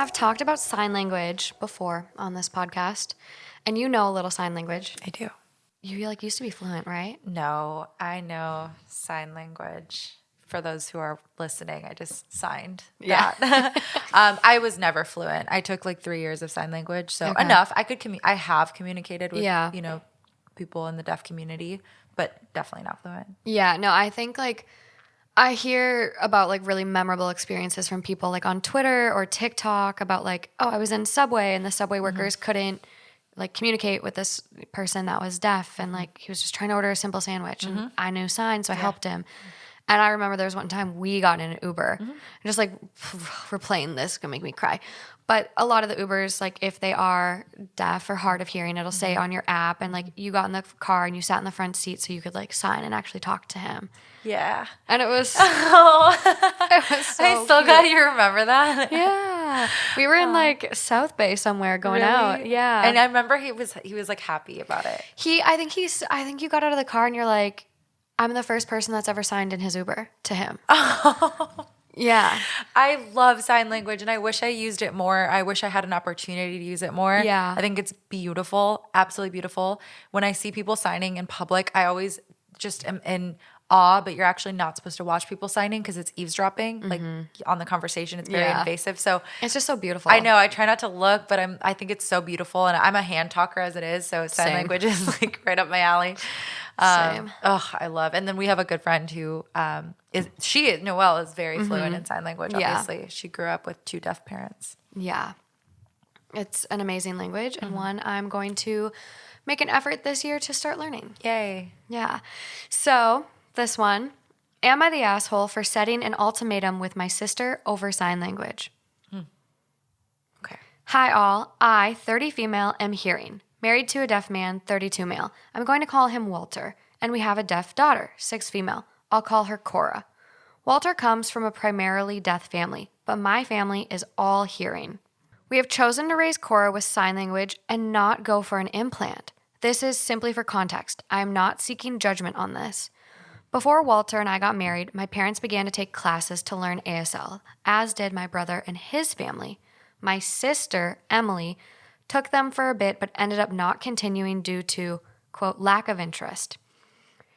have talked about sign language before on this podcast, and you know a little sign language. I do. You used to be fluent, right? No, I know sign language. For those who are listening, I just signed that. I was never fluent. I took like 3 years of sign language, so enough. I could I have communicated with people in the deaf community, but definitely not fluent. Yeah, no, I think I hear about really memorable experiences from people on Twitter or TikTok about I was in Subway and the Subway workers couldn't communicate with this person that was deaf, and he was just trying to order a simple sandwich, and I knew signs, so I helped him. And I remember there was one time we got in an Uber, and just we're playing this, gonna make me cry. But a lot of the Ubers, if they are deaf or hard of hearing, it'll say on your app, and you got in the car and you sat in the front seat so you could sign and actually talk to him. Yeah. And it was it was so I'm so glad you remember that. Yeah. We were in South Bay somewhere going out. Yeah. And I remember he was happy about it. I think you got out of the car and you're like, I'm the first person that's ever signed in his Uber to him. Oh. Yeah. I love sign language and I wish I used it more. I wish I had an opportunity to use it more. Yeah. I think it's beautiful, absolutely beautiful. When I see people signing in public, I always just am in awe, but you're actually not supposed to watch people signing because it's eavesdropping, on the conversation. It's very invasive. So it's just so beautiful. I know. I try not to look, but I think it's so beautiful. And I'm a hand talker as it is. So sign language is right up my alley. Same. I love. And then we have a good friend who Noelle is very fluent in sign language. Obviously, she grew up with 2 deaf parents. Yeah, it's an amazing language and one I'm going to make an effort this year to start learning. Yay! Yeah. So this one, am I the asshole for setting an ultimatum with my sister over sign language? Okay. Hi all. I, 30 female, am hearing. Married to a deaf man, 32 male. I'm going to call him Walter. And we have a deaf daughter, 6 female. I'll call her Cora. Walter comes from a primarily deaf family, but my family is all hearing. We have chosen to raise Cora with sign language and not go for an implant. This is simply for context. I am not seeking judgment on this. Before Walter and I got married, my parents began to take classes to learn ASL, as did my brother and his family. My sister, Emily, took them for a bit but ended up not continuing due to, quote, lack of interest.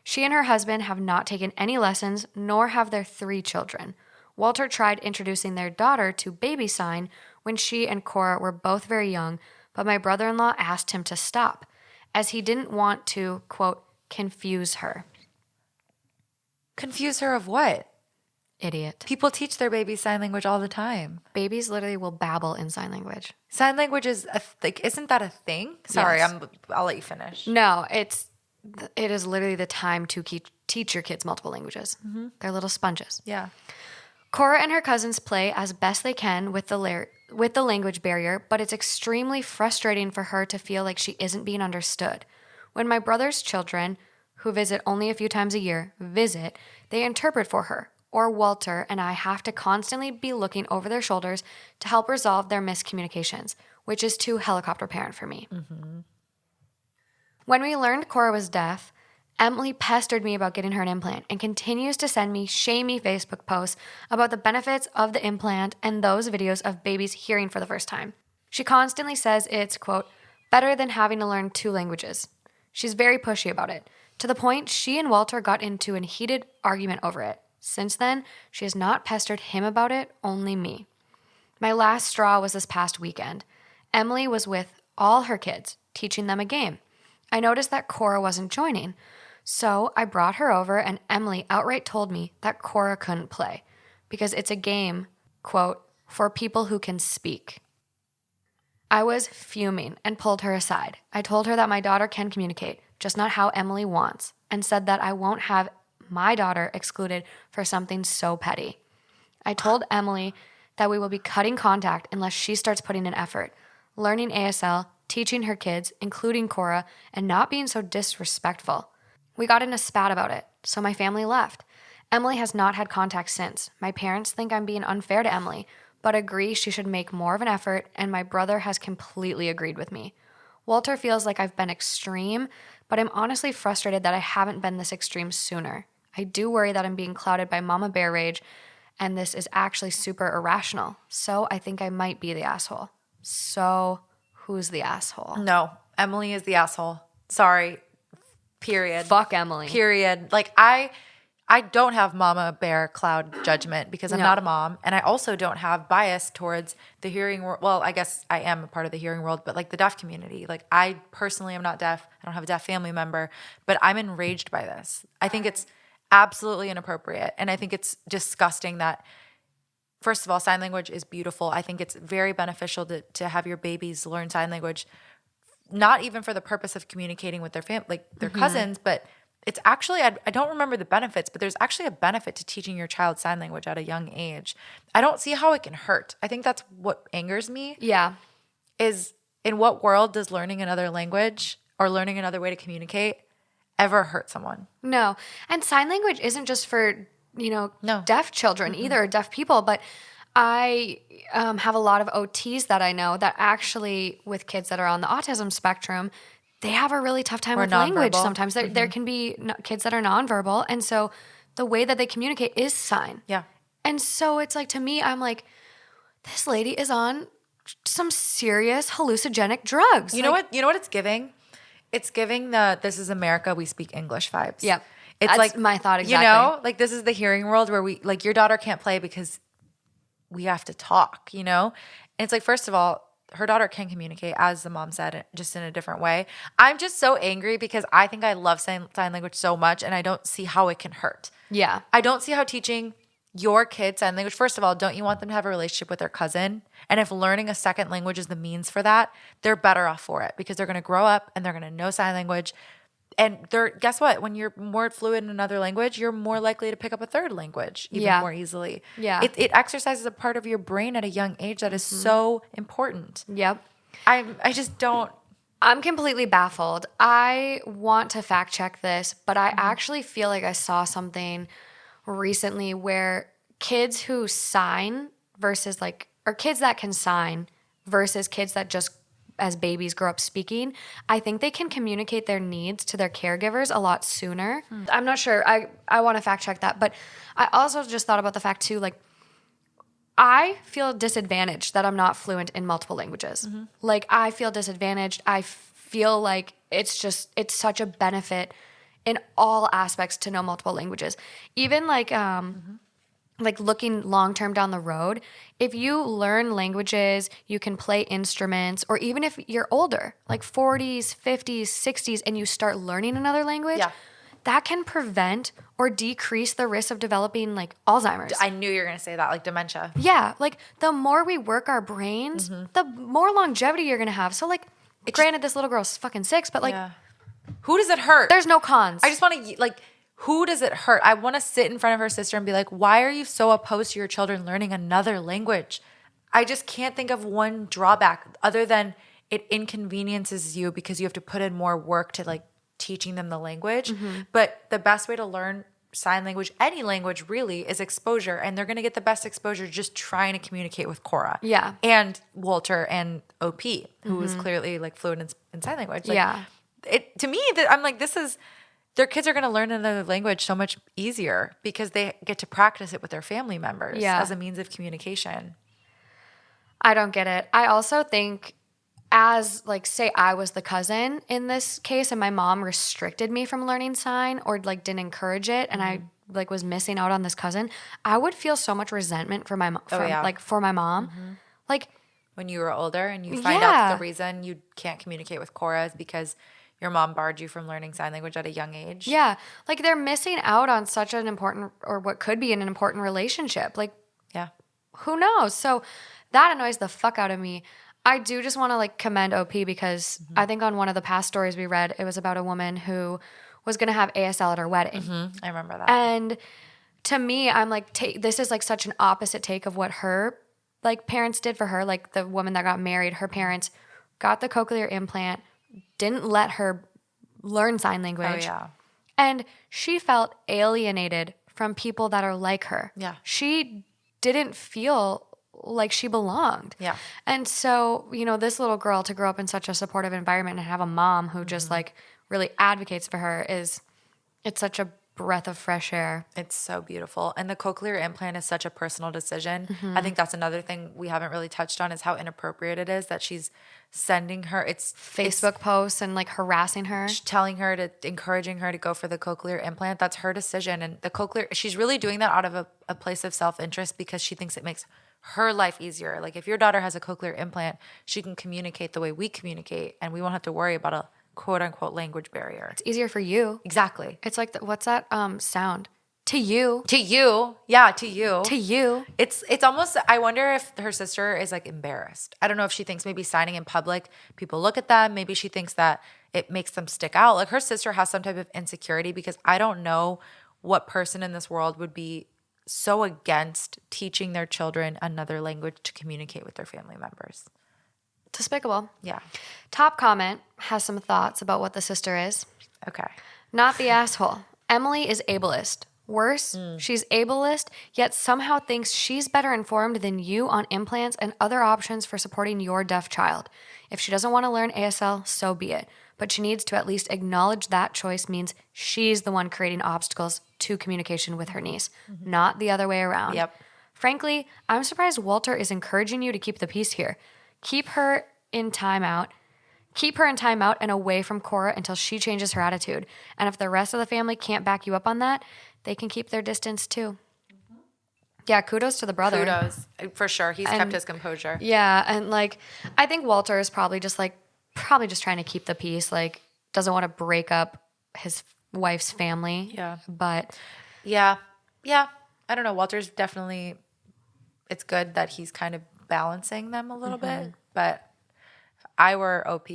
She and her husband have not taken any lessons, nor have their 3 children. Walter tried introducing their daughter to baby sign when she and Cora were both very young, but my brother-in-law asked him to stop, as he didn't want to, quote, confuse her. Confuse her of what? Idiot. People teach their babies sign language all the time. Babies literally will babble in sign language. Sign language is isn't that a thing? Sorry, Yes. I'll let you finish. No, it is literally the time to teach your kids multiple languages. They're little sponges. Yeah. Cora and her cousins play as best they can with the language barrier, but it's extremely frustrating for her to feel like she isn't being understood. When my brother's children, who visit only a few times a year, they interpret for her. Or Walter and I have to constantly be looking over their shoulders to help resolve their miscommunications, which is too helicopter parent for me. When we learned Cora was deaf, Emily pestered me about getting her an implant and continues to send me shamey Facebook posts about the benefits of the implant and those videos of babies hearing for the first time. She constantly says it's, quote, better than having to learn 2 languages. She's very pushy about it, to the point she and Walter got into a heated argument over it. Since then, she has not pestered him about it, only me. My last straw was this past weekend. Emily was with all her kids, teaching them a game. I noticed that Cora wasn't joining, so I brought her over and Emily outright told me that Cora couldn't play because it's a game, quote, for people who can speak. I was fuming and pulled her aside. I told her that my daughter can communicate, just not how Emily wants, and said that I won't have my daughter excluded for something so petty. I told Emily that we will be cutting contact unless she starts putting in effort, learning ASL, teaching her kids, including Cora, and not being so disrespectful. We got in a spat about it, so my family left. Emily has not had contact since. My parents think I'm being unfair to Emily, but agree she should make more of an effort, and my brother has completely agreed with me. Walter feels like I've been extreme, but I'm honestly frustrated that I haven't been this extreme sooner. I do worry that I'm being clouded by mama bear rage and this is actually super irrational. So I think I might be the asshole. So who's the asshole? No, Emily is the asshole. Sorry. Period. Fuck Emily. Period. Like I don't have mama bear cloud judgment because I'm not a mom, and I also don't have bias towards the hearing world. Well, I guess I am a part of the hearing world, but like the deaf community. Like I personally am not deaf. I don't have a deaf family member, but I'm enraged by this. I think it's absolutely inappropriate, and I think it's disgusting that, first of all, sign language is beautiful. I think it's very beneficial to have your babies learn sign language, not even for the purpose of communicating with their like their cousins, but it's actually, I don't remember the benefits, but there's actually a benefit to teaching your child sign language at a young age. I don't see how it can hurt. I think that's what angers me. Yeah. Is in what world does learning another language or learning another way to communicate ever hurt someone? No. And sign language isn't just for, deaf children either, or deaf people, but I have a lot of OTs that I know that actually, with kids that are on the autism spectrum, they have a really tough time with language sometimes. There can be kids that are nonverbal, and so the way that they communicate is sign. Yeah. And so it's like, to me, I'm like, this lady is on some serious hallucinogenic drugs. You know what it's giving? It's giving the "This is America, we speak English" vibes. Yeah. It's That's like my thought exactly. Like this is the hearing world where we, like, your daughter can't play because we have to talk, And it's like, first of all, her daughter can communicate, as the mom said, just in a different way. I'm just so angry because I think I love sign language so much, and I don't see how it can hurt. Yeah. I don't see how teaching your kids sign language, first of all, don't you want them to have a relationship with their cousin? And if learning a second language is the means for that, they're better off for it because they're going to grow up and they're going to know sign language. And guess what? When you're more fluent in another language, you're more likely to pick up a third language even more easily. Yeah. It exercises a part of your brain at a young age that is so important. Yep. I just don't. I'm completely baffled. I want to fact check this, but I actually feel like I saw something recently where kids who sign versus or kids that can sign versus kids that just as babies grow up speaking, I think they can communicate their needs to their caregivers a lot sooner. I'm not sure. I want to fact check that. But I also just thought about the fact too, like, I feel disadvantaged that I'm not fluent in multiple languages. Like, I feel disadvantaged. I feel like it's such a benefit in all aspects to know multiple languages. Even like looking long-term down the road, if you learn languages, you can play instruments, or even if you're older, like 40s, 50s, 60s, and you start learning another language, that can prevent or decrease the risk of developing like Alzheimer's. I knew you were going to say that, like dementia. Yeah, like the more we work our brains, the more longevity you're going to have. So like, granted, this little girl's fucking 6, but like, who does it hurt? There's no cons. I just want to, like, who does it hurt? I want to sit in front of her sister and be like, why are you so opposed to your children learning another language? I just can't think of one drawback other than it inconveniences you because you have to put in more work to like teaching them the language. But the best way to learn sign language, any language really, is exposure. And they're going to get the best exposure just trying to communicate with Cora. Yeah. And Walter and OP, who is clearly like fluent in sign language. Like, to me, I'm like, their kids are going to learn another language so much easier because they get to practice it with their family members as a means of communication. I don't get it. I also think, as like, say I was the cousin in this case and my mom restricted me from learning sign or like didn't encourage it, and I like was missing out on this cousin, I would feel so much resentment for my for my mom. Like, when you were older and you find out the reason you can't communicate with Cora is because your mom barred you from learning sign language at a young age. Yeah. Like, they're missing out on such an important, or what could be an important relationship. Like, who knows? So that annoys the fuck out of me. I do just want to like commend OP because I think on one of the past stories we read, it was about a woman who was going to have ASL at her wedding. I remember that. And to me, I'm like, this is like such an opposite take of what her like parents did for her. Like, the woman that got married, her parents got the cochlear implant, didn't let her learn sign language. And she felt alienated from people that are like her. She didn't feel like she belonged. And so, this little girl, to grow up in such a supportive environment and have a mom who just like really advocates for her, it's such a breath of fresh air. It's so beautiful. And the cochlear implant is such a personal decision. Mm-hmm. I think that's another thing we haven't really touched on is how inappropriate it is that she's sending her. It's Facebook posts and like harassing her. telling her to, encouraging her to go for the cochlear implant. That's her decision. And the cochlear, she's really doing that out of a place of self-interest because she thinks it makes her life easier. Like if your daughter has a cochlear implant, she can communicate the way we communicate and we won't have to worry about a quote unquote language barrier. It's easier for you. Exactly. It's like, what's that sound? To you. To you. Yeah, to you. To you. It's almost, I wonder if her sister is like embarrassed. I don't know if she thinks maybe signing in public, people look at them. Maybe she thinks that it makes them stick out. Like her sister has some type of insecurity because I don't know what person in this world would be so against teaching their children another language to communicate with their family members. Despicable. Yeah. Top comment has some thoughts about what the sister is. Okay. Not the asshole. Emily is ableist. Worse, she's ableist, yet somehow thinks she's better informed than you on implants and other options for supporting your deaf child. If she doesn't want to learn ASL, so be it. But she needs to at least acknowledge that choice means she's the one creating obstacles to communication with her niece, not the other way around. Yep. Frankly, I'm surprised Walter is encouraging you to keep the peace here. Keep her in timeout and away from Cora until she changes her attitude. And if the rest of the family can't back you up on that, they can keep their distance too. Yeah, kudos to the brother. Kudos. For sure. He's kept his composure. Yeah, and like I think Walter is probably just trying to keep the peace, like doesn't want to break up his wife's family. Yeah. But Yeah. Yeah. I don't know. Walter's definitely, it's good that he's kind of balancing them a little bit. But if I were OP,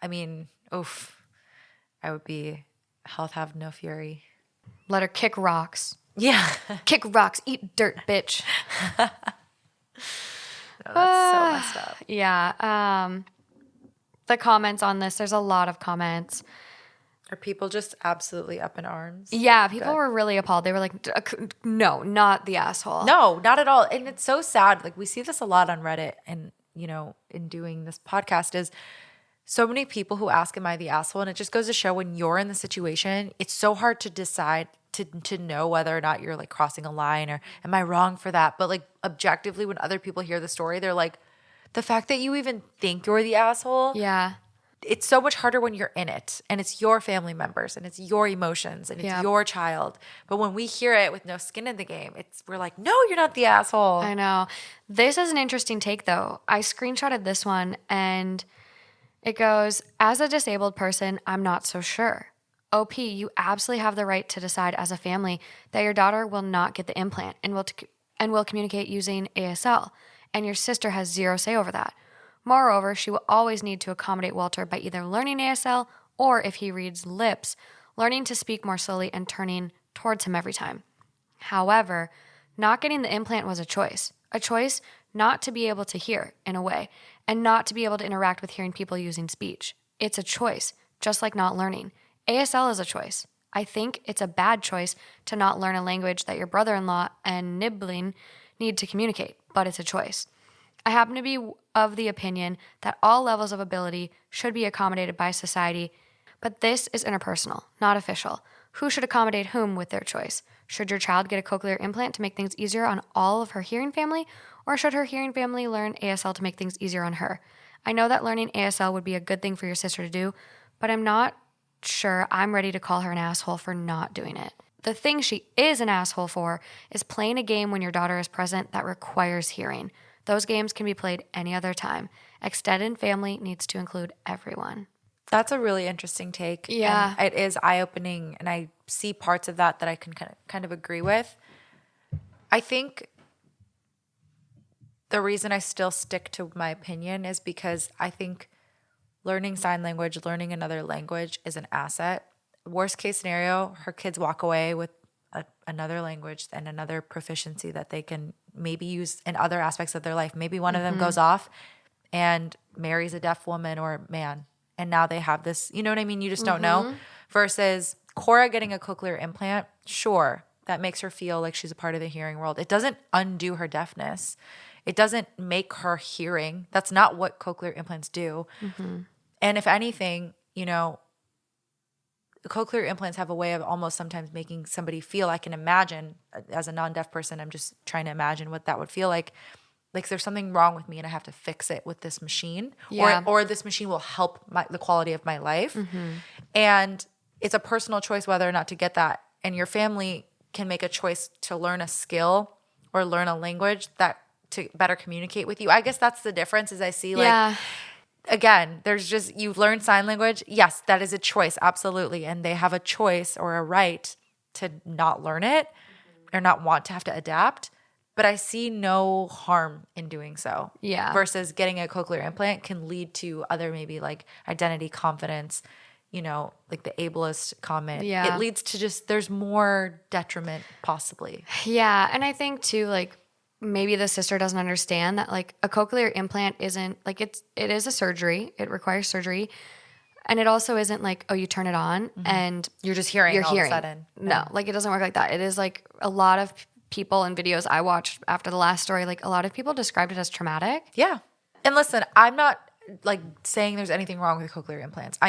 I mean, oof, I would be health have no fury. let her kick rocks. Yeah. Kick rocks, eat dirt, bitch. No, that's so messed up. Yeah. The comments on this, there's a lot of comments. Are people just absolutely up in arms? Yeah, people Good. were really appalled. They were like, no, not the asshole. No, not at all. And it's so sad. Like we see this a lot on Reddit and, you know, in doing this podcast is so many people who ask, am I the asshole? And it just goes to show when you're in the situation, it's so hard to decide to know whether or not you're like crossing a line or am I wrong for that? But like objectively, when other people hear the story, they're like, the fact that you even think you're the asshole. Yeah. It's so much harder when you're in it and it's your family members and it's your emotions and it's your child. But when we hear it with no skin in the game, we're like, no, you're not the asshole. I know. This is an interesting take though. I screenshotted this one and it goes, as a disabled person, I'm not so sure. OP, you absolutely have the right to decide as a family that your daughter will not get the implant and will communicate using ASL, and your sister has zero say over that. Moreover, she will always need to accommodate Walter by either learning ASL or, if he reads lips, learning to speak more slowly and turning towards him every time. However, not getting the implant was a choice not to be able to hear, in a way, and not to be able to interact with hearing people using speech. It's a choice, just like not learning. ASL is a choice. I think it's a bad choice to not learn a language that your brother-in-law and Nibbling need to communicate, but it's a choice. I happen to be of the opinion that all levels of ability should be accommodated by society, but this is interpersonal, not official. Who should accommodate whom with their choice? Should your child get a cochlear implant to make things easier on all of her hearing family, or should her hearing family learn ASL to make things easier on her? I know that learning ASL would be a good thing for your sister to do, but I'm not sure I'm ready to call her an asshole for not doing it. The thing she is an asshole for is playing a game when your daughter is present that requires hearing. Those games can be played any other time. Extended family needs to include everyone. That's a really interesting take. Yeah. And it is eye-opening, and I see parts of that I can kind of agree with. I think the reason I still stick to my opinion is because I think learning sign language, learning another language is an asset. Worst case scenario, her kids walk away with another language and another proficiency that they can maybe use in other aspects of their life. Maybe one of them goes off and marries a deaf woman or man. And now they have this, you know what I mean? You just don't know. Versus Cora getting a cochlear implant, sure, that makes her feel like she's a part of the hearing world. It doesn't undo her deafness. It doesn't make her hearing. That's not what cochlear implants do. And if anything, you know, the cochlear implants have a way of almost sometimes making somebody feel, I can imagine as a non-deaf person, I'm just trying to imagine what that would feel like there's something wrong with me and I have to fix it with this machine, or this machine will help the quality of my life. And it's a personal choice whether or not to get that. And your family can make a choice to learn a skill or learn a language that to better communicate with you. I guess that's the difference is I see again, there's just, you've learned sign language. Yes, that is a choice. Absolutely. And they have a choice or a right to not learn it or not want to have to adapt. But I see no harm in doing so. Yeah. Versus getting a cochlear implant can lead to other maybe like identity, confidence, like the ableist comment. Yeah. It leads to just, there's more detriment possibly. Yeah. And I think too, like maybe the sister doesn't understand that like a cochlear implant isn't like it is a surgery. It requires surgery. And it also isn't like, oh, you turn it on and you're just hearing all of a sudden. No, like it doesn't work like that. It is like a lot of people in videos I watched after the last story, like a lot of people described it as traumatic. Yeah. And listen, I'm not like saying there's anything wrong with cochlear implants.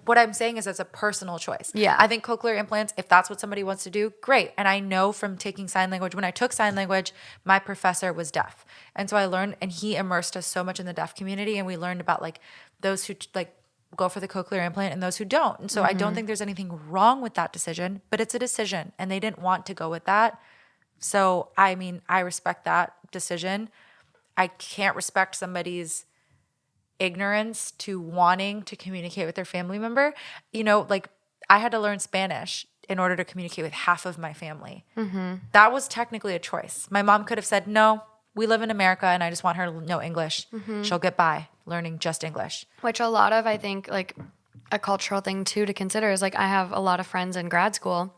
What I'm saying is it's a personal choice. Yeah. I think cochlear implants, if that's what somebody wants to do, great. And I know from taking sign language, when I took sign language, my professor was deaf. And so I learned, and he immersed us so much in the deaf community. And we learned about like those who like go for the cochlear implant and those who don't. And so I don't think there's anything wrong with that decision, but it's a decision and they didn't want to go with that. So, I mean, I respect that decision. I can't respect somebody's ignorance to wanting to communicate with their family member. Like I had to learn Spanish in order to communicate with half of my family. That was technically a choice. My mom could have said, no, we live in America and I just want her to know English. She'll get by learning just English. Which a lot of, I think, like a cultural thing too to consider is like I have a lot of friends in grad school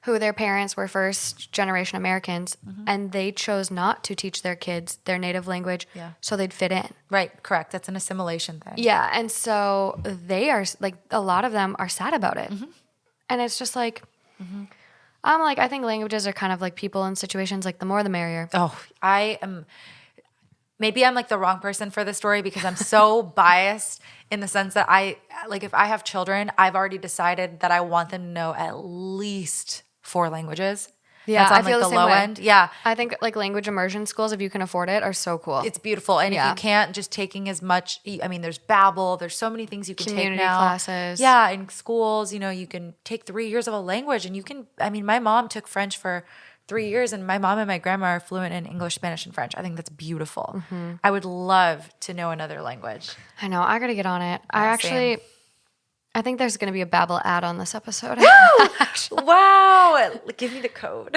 who their parents were first generation Americans and they chose not to teach their kids their native language so they'd fit in. Right, correct. That's an assimilation thing. Yeah, and so they are like a lot of them are sad about it. And it's just like I'm like I think languages are kind of like people in situations like the more the merrier. Oh, maybe I'm like the wrong person for this story because I'm so biased in the sense that if I have children, I've already decided that I want them to know at least 4 languages. Yeah, that's on I feel like the low same way. end. Yeah. I think like language immersion schools, if you can afford it, are so cool. It's beautiful. And if you can't, just taking as much, I mean, there's Babbel, there's so many things you can Community take now. classes. Yeah, in schools, you can take 3 years of a language and my mom took French for 3 years and my mom and my grandma are fluent in English, Spanish, and French. I think that's beautiful. I would love to know another language. I know. I got to get on it. I think there's going to be a Babbel ad on this episode. Wow. Give me the code.